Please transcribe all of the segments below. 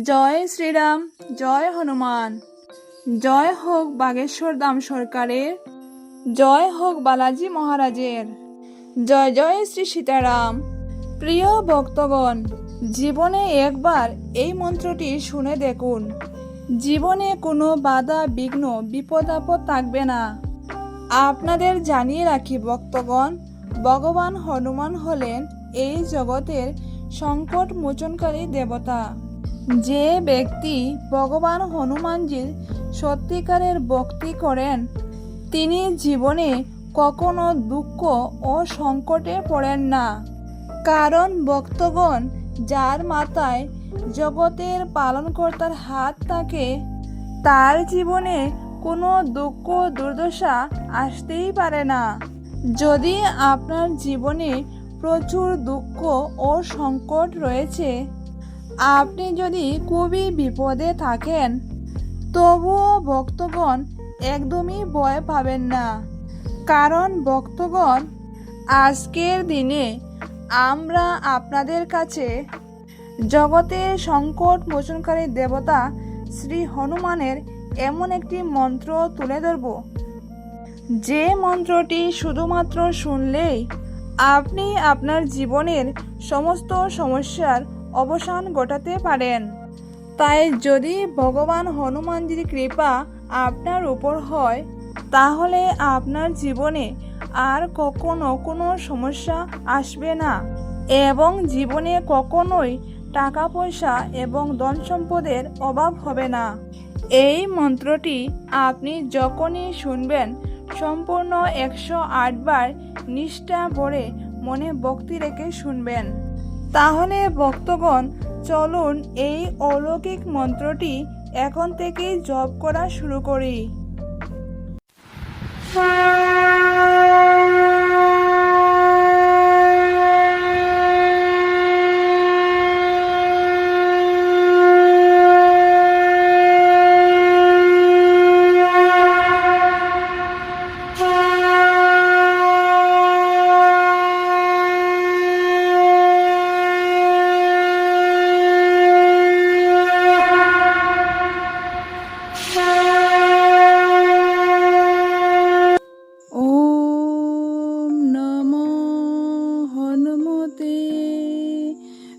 জয় শ্রীরাম, জয় হনুমান। জয় হোক বাগেশ্বর দাম সরকারের, জয় হোক বালাজি মহারাজের। জয় জয় শ্রী সীতারাম। প্রিয় ভক্তগণ, জীবনে একবার এই মন্ত্রটি শুনে দেখুন। জীবনে কোনো বাধা বিঘ্ন বিপদ আপদ থাকবে না। আপনাদের জানিয়ে রাখি ভক্তগণ, ভগবান হনুমান হলেন এই জগতের সংকট মোচনকারী দেবতা। যে ব্যক্তি ভগবান হনুমানজির সত্যিকারের ভক্তি করেন, তিনি জীবনে কখনো দুঃখ ও সংকটে পড়েন না। কারণ ভক্তগণ, যার মাথায় জগতের পালনকর্তার হাত থাকে, তার জীবনে কোনো দুঃখ দুর্দশা আসতেই পারে না। যদি আপনার জীবনে প্রচুর দুঃখ ও সংকট রয়েছে, আপনি যদি খুবই বিপদে থাকেন, তবুও ভক্তগণ একদমই ভয় পাবেন না। কারণ ভক্তগণ, আজকের দিনে আমরা আপনাদের কাছে জগতের সংকট মোচনকারী দেবতা শ্রী হনুমানের এমন একটি মন্ত্র তুলে ধরব, যে মন্ত্রটি শুধুমাত্র শুনলেই আপনি আপনার জীবনের সমস্ত সমস্যার অবসান ঘটাতে পারেন। তাই যদি ভগবান হনুমানজির কৃপা আপনার উপর হয়, তাহলে আপনার জীবনে আর কখনো কোনো সমস্যা আসবে না এবং জীবনে কখনোই টাকা পয়সা এবং ধন সম্পদের অভাব হবে না। এই মন্ত্রটি আপনি যখনই শুনবেন, সম্পূর্ণ 108 বার নিষ্ঠা ভরে মনে ভক্তি রেখে শুনবেন। তাহলে ভক্তগণ, চলুন এই অলৌকিক মন্ত্রটি এখন থেকেই জপ করা শুরু করি।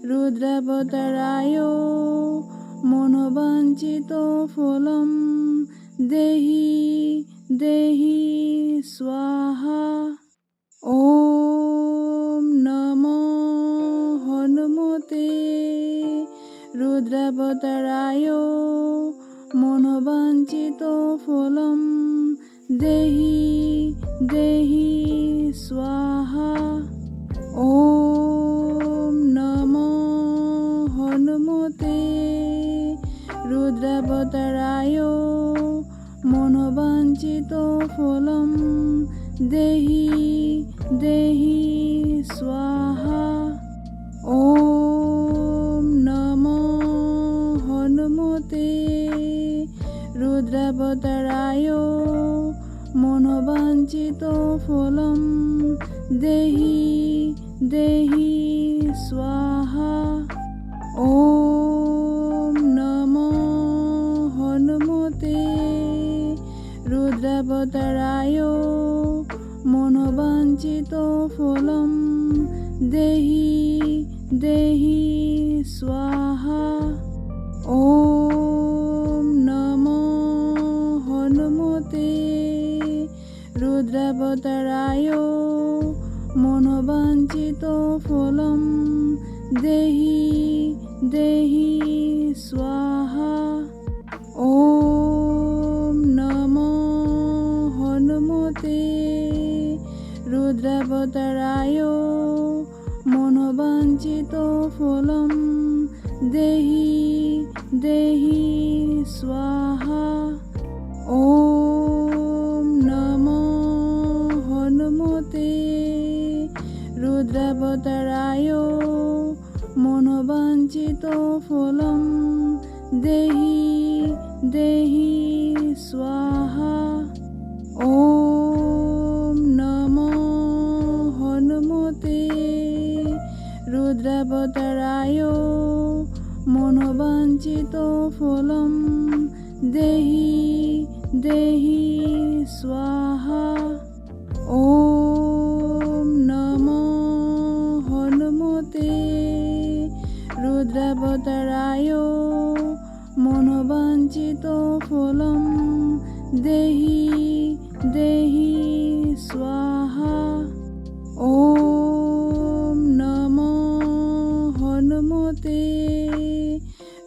রুদ্রাবতারায় মনোবাঞ্ছিত ফলম দেহি দেহি স্বাহা। ওম নমো হনুমতে রুদ্রাবতারায় মনোবাঞ্ছিত ফলম দেহি দেহি স্বাহা। ওম নমো হনুমতে রুদ্রাবতারায় মনোবাঞ্ছিত ফলম দেহি দেহি স্বাহা। ওম নমো হনুমতে রুদ্রাবতারায় মনোবাঞ্ছিত ফলম দেহি দেহি স্বাহা। ওম নমো হনুমতে রুদ্রাবতারায় মনোবাঞ্ছিত ফলম দেহি দেহি স্বাহা। ওম নমো হনুমতে রুদ্রাবতারায় মনোবাঞ্ছিত ফলম দেহি দেহি স্বাহা। ওম নমো হনুমতে রুদ্রাবতারায় মনোবাঞ্ছিত ফলম দেহি দেহি স্বাহা। ওম নমো হনুমতে রুদ্রাবতারায় মনোবাঞ্ছিত ফলম দেহি দেহি স্বাহা। ওম নমো হনুমতে রুদ্রাবতারায় মনোবাঞ্ছিত मनोवाञ्छितफलं देहि देहि स्वाहा। ॐ नमो हनुमते रुद्रावताराय मनोवाञ्छितफलं देहि देहि स्वाहा। ॐ नमो हनुमते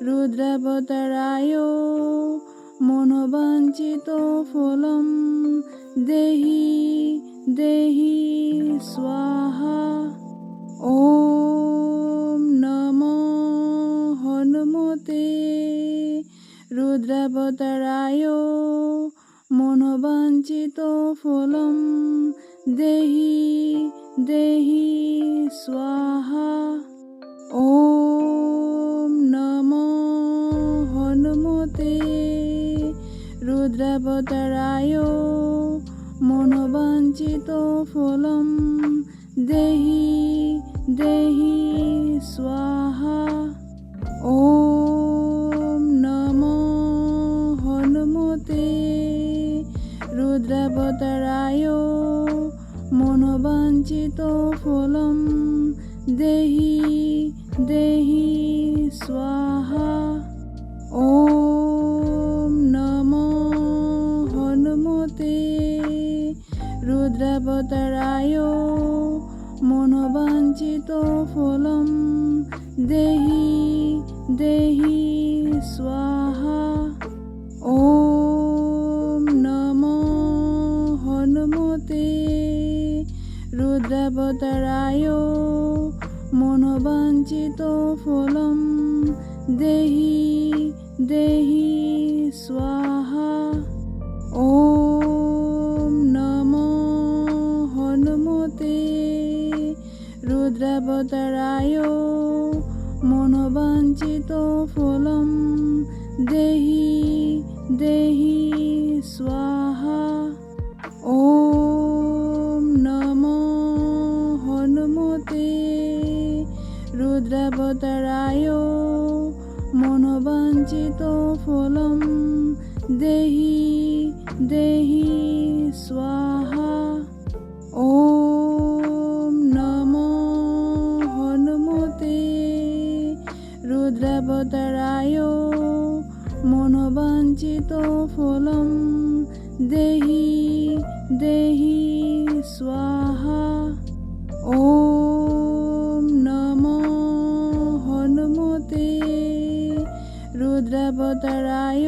रुद्रावताराय मनोवाञ्छितफलं देहि देहि स्वाहा। ॐ नमो हनुमते रुद्रावताराय मनोवाञ्छितफलं देहि देहि स्वाहा। ॐ नमो हनुमते रुद्रावताराय मनोवाञ्छितफलं देहि देहि स्वाहा। ॐ नमो हनुमते रुद्रावताराय मनोवाञ्छितफलं देहि देहि स्वाहा। ॐ नमो हनुमते रुद्रावताराय मनोवाञ्छितफलं देहि देहि स्वाहा। ॐ नमो हनुमते रुद्रावताराय मनोवाञ्छितफलं देहि देहि स्वाहा। ॐ नमो हनुमते रुद्रावताराय मनोवाञ्छितफलं देहि देहि स्वाहा। ॐ नमो हनुमते रुद्रावताराय मनोवाञ्छितफलं देहि देहि स्वाहा। ॐ नमो हनुमते रुद्रावताराय मनोवाञ्छितफलं देहि देहि स्वाहा। ॐ नमो हनुमते रुद्रावताराय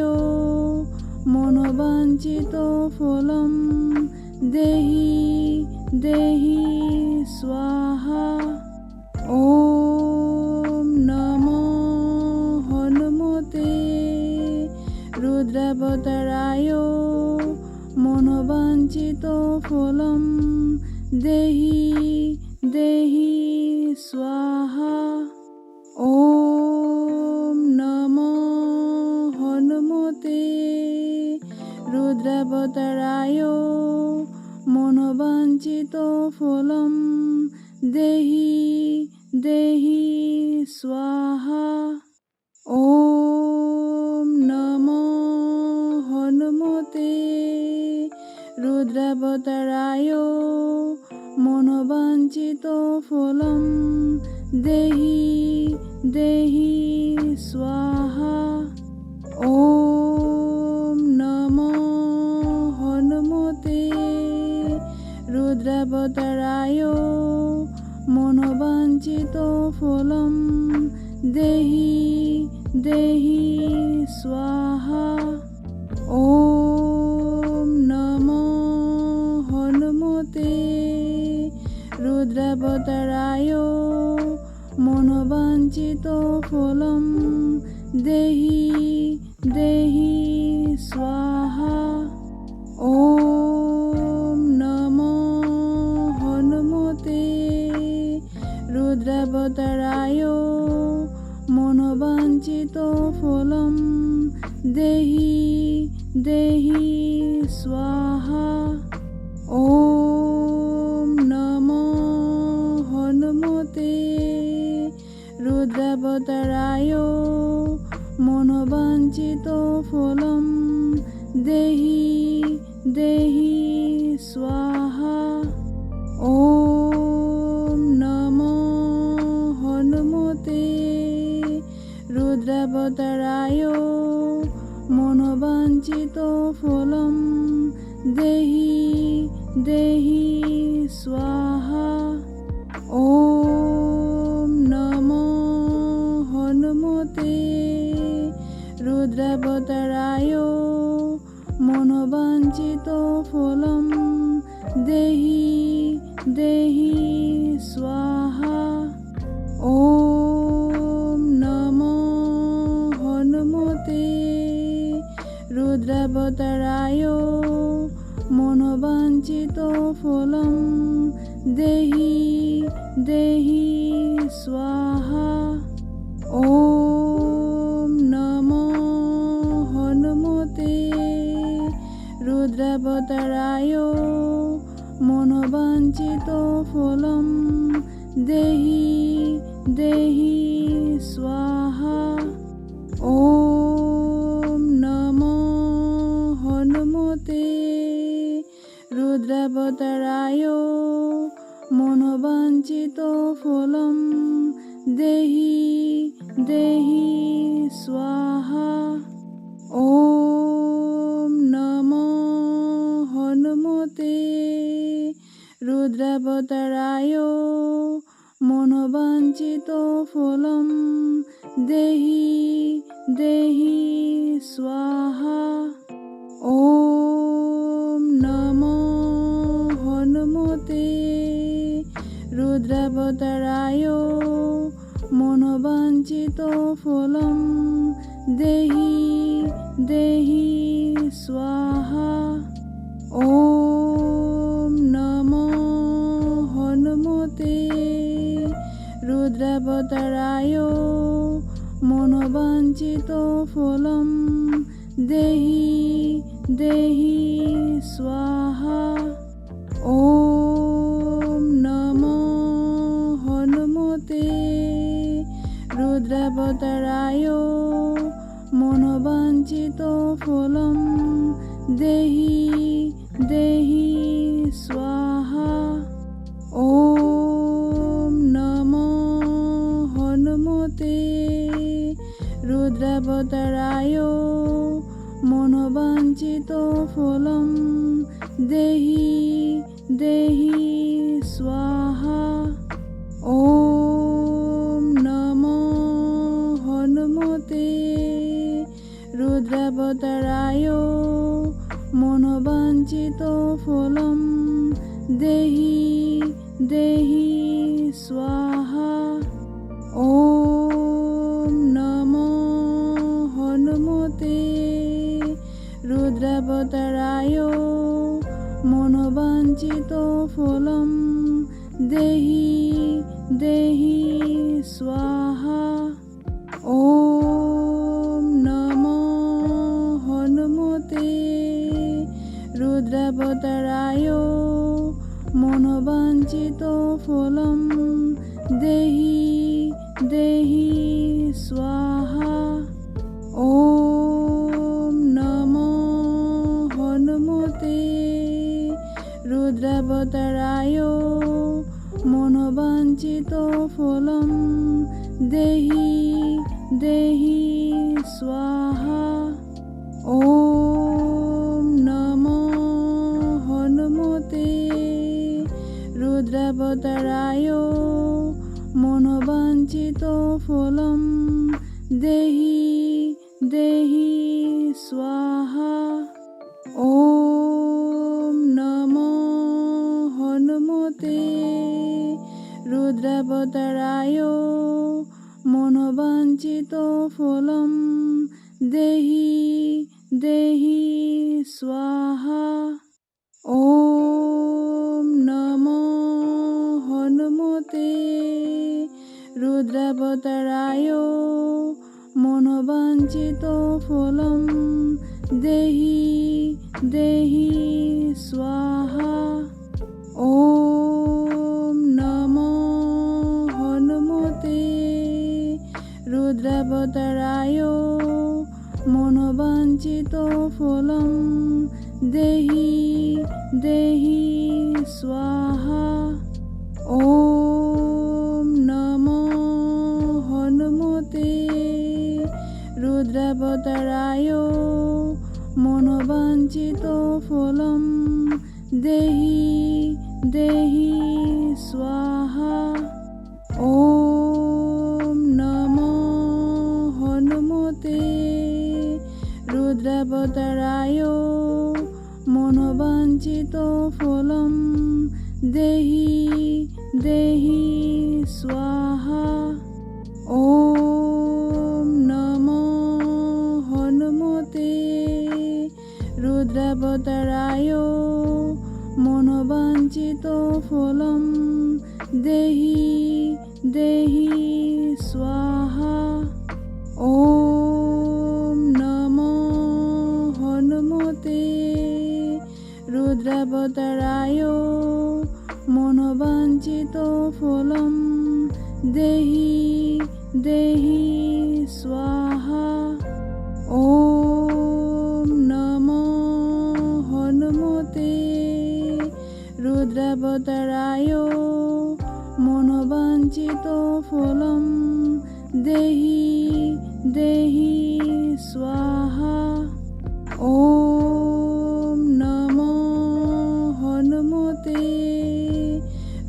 मनोवाञ्छितफलं देहि देहि स्वाहा। ॐ नमो हनुमते रुद्रावताराय मनोवाञ्छितफलं देहि देहि स्वाहा। ॐ नमो हनुमते रुद्रावताराय मनोवाञ्छितफलं देहि देहि स्वाहा। ॐ नमो हनुमते रुद्रावताराय मनोवाञ्छितफलं देहि देहि स्वाहा। ॐ नमो हनुमते रुद्रावताराय मनोवाञ्छितफलं देहि देहि स्वाहा। ॐ नमो हनुमते रुद्रावताराय मनोवाञ्छितफलं देहि देहि स्वाहा। ॐ नमो हनुमते रुद्रावताराय मनोवाञ्छितफलं देहि देहि स्वाहा। ॐ नमो हनुमते रुद्रावताराय রুদ্রাবতারায় মনোবাঞ্ছিত ফলম দেহি দেহি স্বাহা। ওম নমো হনুমতে রুদ্রাবতারায় মনোবাঞ্ছিত ফলম দেহি দেহি স্বাহা। ওম নমো হনুমতে রুদ্রাবতারায় মনোবাঞ্ছিত ফলম দেহি দেহি স্বাহা। ওম নমো হনুমতে রুদ্রাবতারায় মনোবাঞ্ছিত ফলম দেহি দেহি স্বাহা। ওম নমো হনুমতে রুদ্রাবতারায় মনোবাঞ্ছিত ফলম দেহি দেহি স্বাহা। ওম নমো হনুমতে রুদ্রাবতারায় মনোবাঞ্ছিত ফলম দেহি দেহি স্বাহা। ওম নমো হনুমতে রুদ্রাবতারায় মনোবাঞ্ছিত ফলম দেহি দেহি স্বাহা। ওম নমো হনুমতে রুদ্রাবতারায় মনোবাঞ্ছিত ফলম দেহি দেহি স্বাহা। ওম নমো হনুমতে রুদ্রাবতারায় মনোবাঞ্ছিত ফলম দেহি দেহি স্বাহা। ওম নমো হনুমতে রুদ্রাবতারায় মনোবাঞ্ছিত ফলম দেহি দেহি স্বাহা। ওম নমো হনুমতে রুদ্রাবতারায় মনোবাঞ্ছিত ফলম দেহি দেহি স্বাহা। ওম নমো হনুমতে রুদ্রাবতারায় মনোবাঞ্ছিত ফলম দেহি দেহি স্বাহা। ওম নমো হনুমতে রুদ্রাবতারায় মনোবাঞ্ছিত ফলম দেহি দেহি স্বাহা। ওম নমো হনুমতে রুদ্রাবতারায় মনোবাঞ্ছিত ফলম দেহি দেহি স্বাহা। ওম নমো হনুমতে রুদ্রাবতারায় মনোবাঞ্ছিত ফলম দেহি দেহি স্বাহা। ওম নমো হনুমতে রুদ্রাবতারায় মনোবাঞ্ছিত ফলম দেহি দেহি স্বাহা। ওম নমো হনুমতে রুদ্রাবতারায় মনোবাঞ্ছিত ফলম দেহি দেহি স্বাহা। ওম নমো হনুমতে রুদ্রাবতারায় মনোবাঞ্ছিত ফলম দেহি দেহি স্বাহা। ওম নমো হনুমতে रुद्रावताराय मनोवाञ्छितफलं देहि देहि स्वाहा। ॐ नमो हनुमते रुद्रावताराय मनोवाञ्छितफलं देहि देहि स्वाहा। ॐ नमो हनुमते रुद्रावताराय मनोवाञ्छितफलं देहि देहि स्वाहा। ॐ नमो हनुमते रुद्रावताराय मनोवाञ्छितफलं देहि देहि स्वाहा। ॐ नमो हनुमते रुद्रावताराय मनोवाञ्छितफलं देहि देहि स्वाहा। ॐ नमो हनुमते रुद्रावताराय मनोवाञ्छितफलं देहि देहि स्वाहा। ॐ नमो हनुमते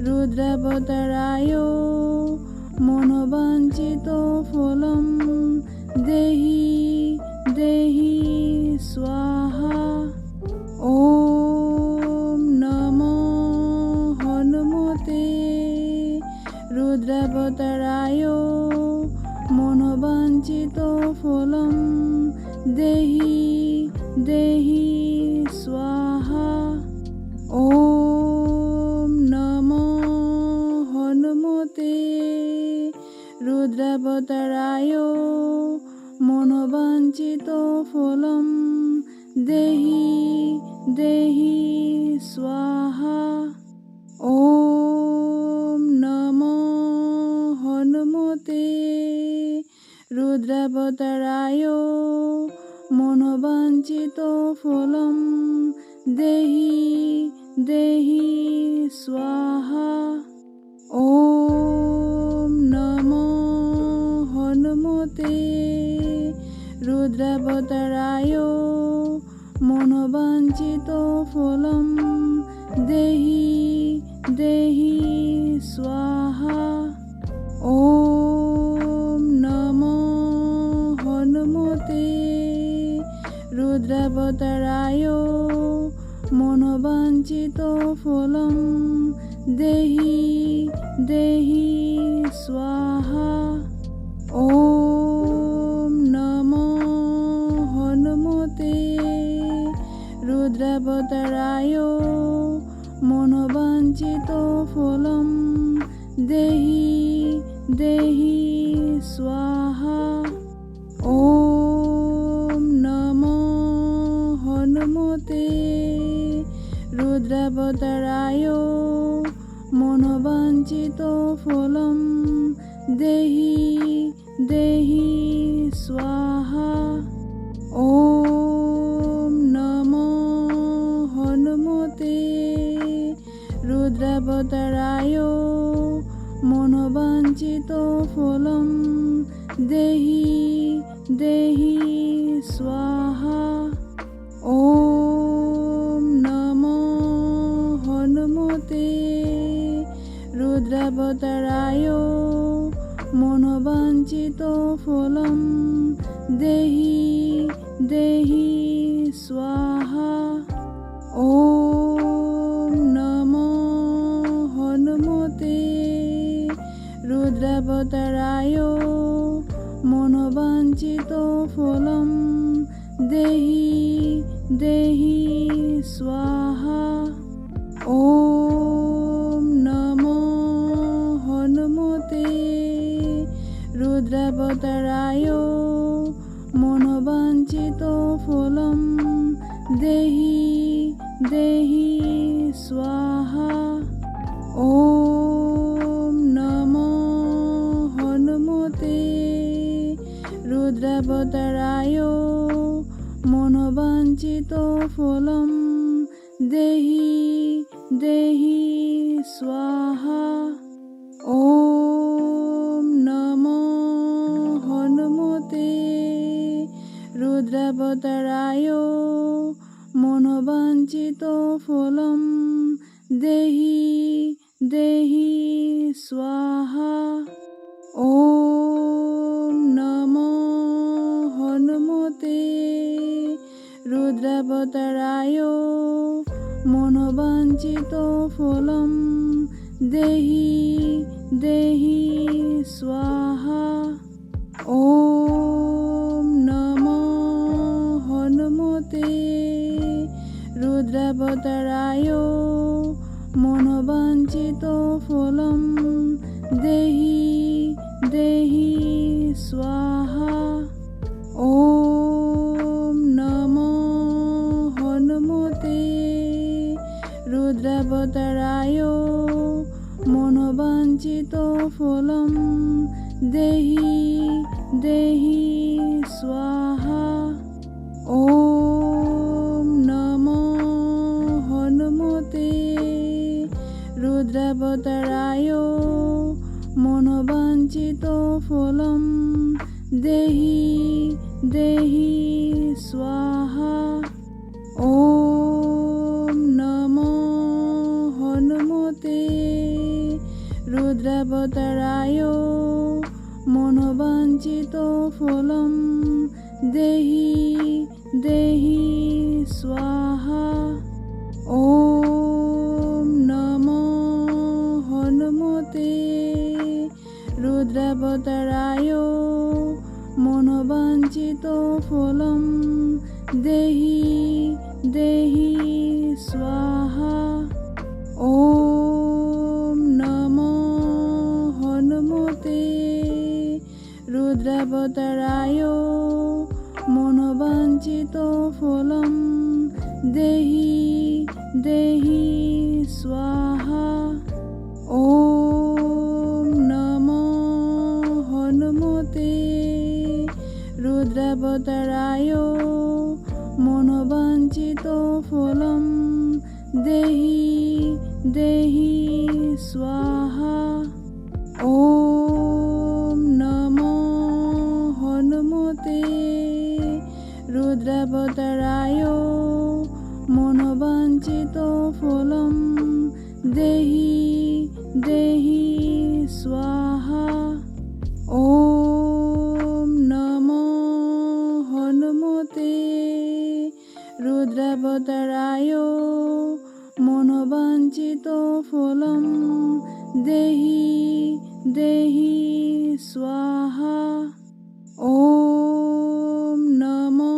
रुद्रावताराय मनोवाञ्छितफलं देहि देहि स्वाहा। ॐ नमो हनुमते रुद्रावताराय मनोवाञ्छितफलं देहि देहि स्वाहा। ॐ नमो हनुमते रुद्रावताराय मनोवाञ्छितफलं देहि देहि स्वाहा। ॐ नमो हनुमते रुद्रावताराय मनोवाञ्छितफलं देहि देहि स्वाहा। ॐ नमो हनुमते रुद्रावताराय मनोवाञ्छितफलं देहि देहि स्वाहा। ॐ नमो हनुमते रुद्रावताराय मनोवाञ्छितफलं देहि देहि स्वाहा। ॐ नमो हनुमते रुद्रावताराय मनोवाञ्छितफलं देहि देहि स्वाहा। ॐ नमो हनुमते रुद्रावताराय मनोवाञ्छितफलं देहि देहि स्वाहा। ॐ नमो हनुमते रुद्रावताराय मनोवाञ्छितफलं देहि देहि स्वाहा। ॐ नमो हनुमते रुद्रावताराय मनोवाञ्छितफलं देहि देहि स्वाहा। ॐ नमो हनुमते रुद्रावताराय मनोवाञ्छितफलं देहि देहि स्वाहा। ॐ नमो हनुमते रुद्रावताराय मनोवाञ्छितफलं देहि देहि स्वाहा। ॐ नमो हनुमते রুদ্রাবতারায় মনোবাঞ্ছিত ফলম দেহি দেহি স্বাহা। ওম নমো হনুমতে রুদ্রাবতারায় মনোবাঞ্ছিত ফলম দেহি দেহি স্বাহা। ওম নমো হনুমতে রুদ্রাবতারায় মনোবাঞ্ছিত ফলম দেহি দেহি স্বাহা। ওম নমো হনুমতে রুদ্রাবতারায় মনোবাঞ্ছিত ফলম দেহি দেহি স্বাহা। ওম নমো হনুমতে রুদ্রাবতারায় মনোবাঞ্ছিত ফলম দেহি দেহি স্বাহা। ওম নমো হনুমতে রুদ্রাবতারায় মনোবাঞ্ছিত ফলম দেহি দেহি স্বাহা। ওম নমো হনুমতে রুদ্রাবতারায় মনোবাঞ্ছিত ফলম দেহি দেহি স্বাহা। ওম নমো হনুমতে রুদ্রাবতারায় মনোবাঞ্ছিত ফলম দেহি দেহি স্বাহা। ওম নমো হনুমতে রুদ্রাবতারায় মনোবাঞ্ছিত ফলম দেহি দেহি স্বাহা। ওম নমো হনুমতে রুদ্রাবতারায় মনোবাঞ্ছিত ফলম দেহি দেহি স্বাহা। ওম নমো হনুমতে রুদ্রাবতারায় মনোবাঞ্ছিত ফলম দেহি দেহি স্বাহা। ওম নমো হনুমতে রুদ্রাবতারায় মনোবাঞ্ছিত ফলম দেহি দেহি স্বাহা। ওম নমো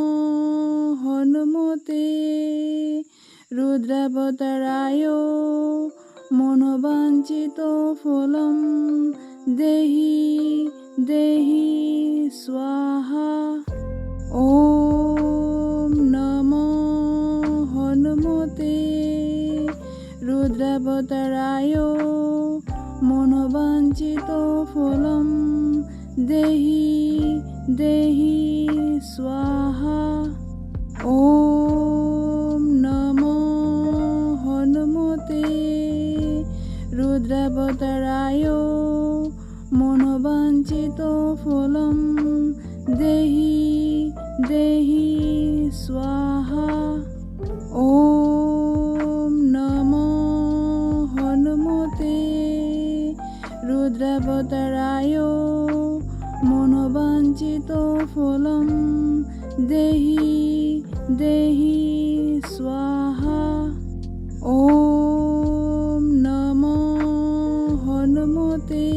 হনুমতে রুদ্রাবতারায় মনোবাঞ্ছিত ফলম দেহি দেহি স্বাহা। ওম নমো হনুমতে রুদ্রাবতারায় মনোবাঞ্ছিত ফলম দেহি দেহি স্বাহা। ওম নমো হনুমতে রুদ্রাবতারায় মনোবাঞ্ছিত ফলম দেহি দেহি স্বাহা। ওম নমো হনুমতে রুদ্রাবতারায় মনোবাঞ্ছিত ফলম দেহি দেহি স্বাহা। ওম নমো হনুমতে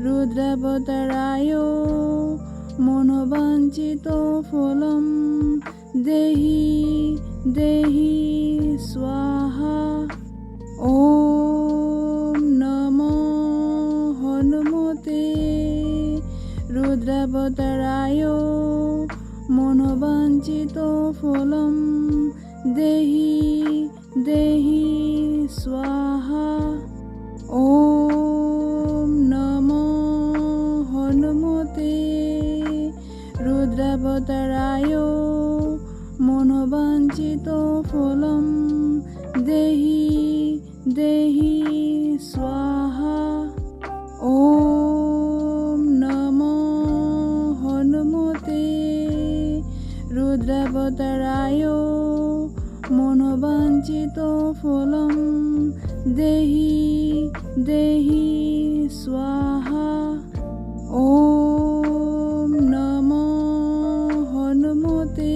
রুদ্রাবতারায় মনোবাঞ্ছিত ফলম দেহি দেহি স্বাহা। ওম নমো হনুমতে রুদ্রাবতারায় মনোবাঞ্ছিত ফলম দেহি দেহি স্বাহা। ওম নমো হনুমতে রুদ্রাবতারায় মনোবাঞ্ছিত ফলম দেহি দেহি স্বাহা। ওম নমো হনুমতে রুদ্রাবতারায় মনোবাঞ্ছিত ফলম দেহি দেহি স্বাহা। ওম নমো হনুমতে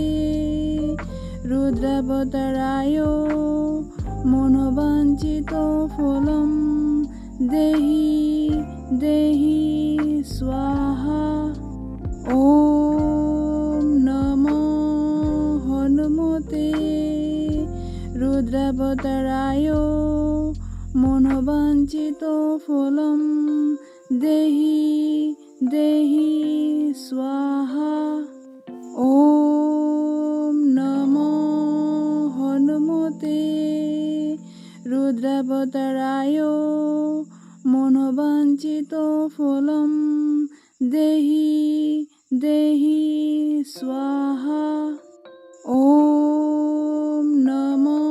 রুদ্রাবতারায় মনোবাঞ্ছিত ফলম দেহি দেহি স্বাহা। ওম নমো হনুমতে রুদ্রাবতারায় মনোবাঞ্ছিত ফলম দেহি দেহি স্বাহা। ওম নমো হনুমতে রুদ্রাবতারায় মনোবাঞ্ছিত ফলম দেহি দেহি স্বাহা। ওম নমো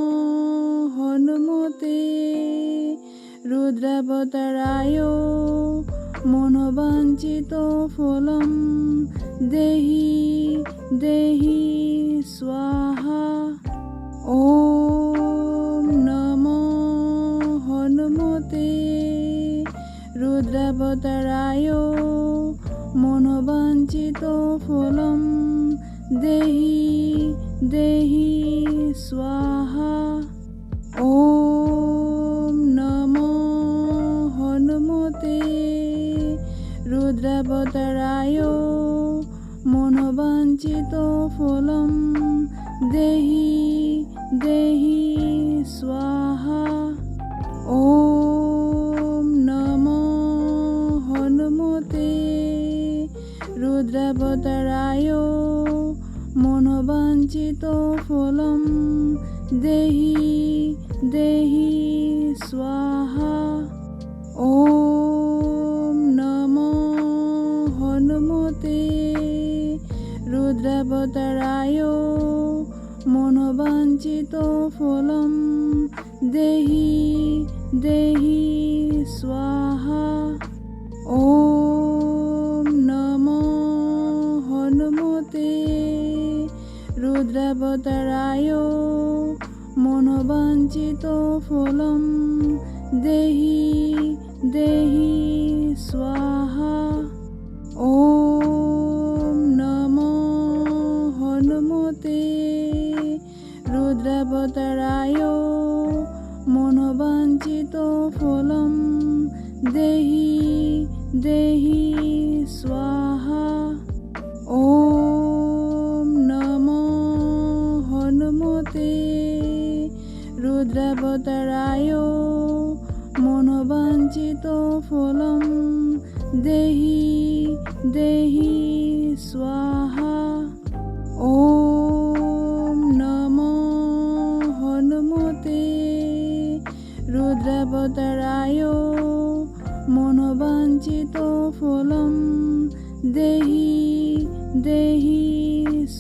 হনুমতে রুদ্রাবতারায় মনোবাঞ্ছিত ফলম দেহি দেহি স্বাহা। ওম নমো হনুমতে রুদ্রাবতারায় মনোবাঞ্ছিত ফলম দেহি দেহি স্বাহা। ওম নমো হনুমতে রুদ্রাবতারায় মনোবাঞ্ছিত ফলম দেহি দেহি স্বাহা। ওম নমো হনুমতে রুদ্রাবতারায় মনোবাঞ্ছিত ফলম দেহি দেহি স্বাহা। ওম নমো হনুমতে রুদ্রাবতারায় মনোবাঞ্ছিত ফলম দেহি দেহি স্বাহা। ওম নমো হনুমতে রুদ্রাবতারায় মনোবাঞ্ছিত ফলম দেহি দেহি স্বাহা। ওম নমো হনুমতে রুদ্রাবতারায় মনোবাঞ্ছিত ফলম দেহি দেহি স্বাহা। ওম নমো হনুমতে রুদ্রাবতারায় মনোবাঞ্ছিত ফলম দেহি দেহি স্বাহা। ওম নমো হনুমতে রুদ্রাবতারায় মনোবাঞ্ছিত ফলম দেহি দেহি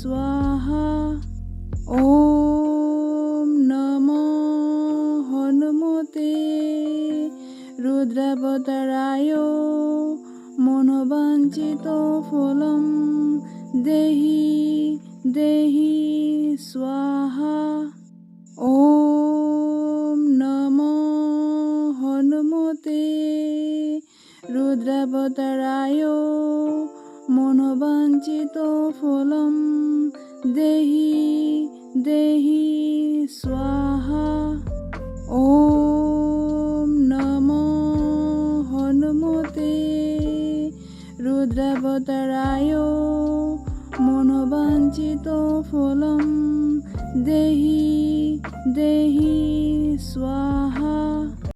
স্বাহা। ওম নমো হনুমতে রুদ্রাবতারায় মনোবাঞ্ছিত ফলম দেহি দেহি স্বাহা। ওম নমো হনুমতে রুদ্রাবতারায় মনোবাঞ্ছিত ফলম দেহি দেহি স্বাহা। ওম নমো হনুমতে রুদ্রাবতারায় মনোবাঞ্ছিত ফলম দেহি দেহি স্বাহা।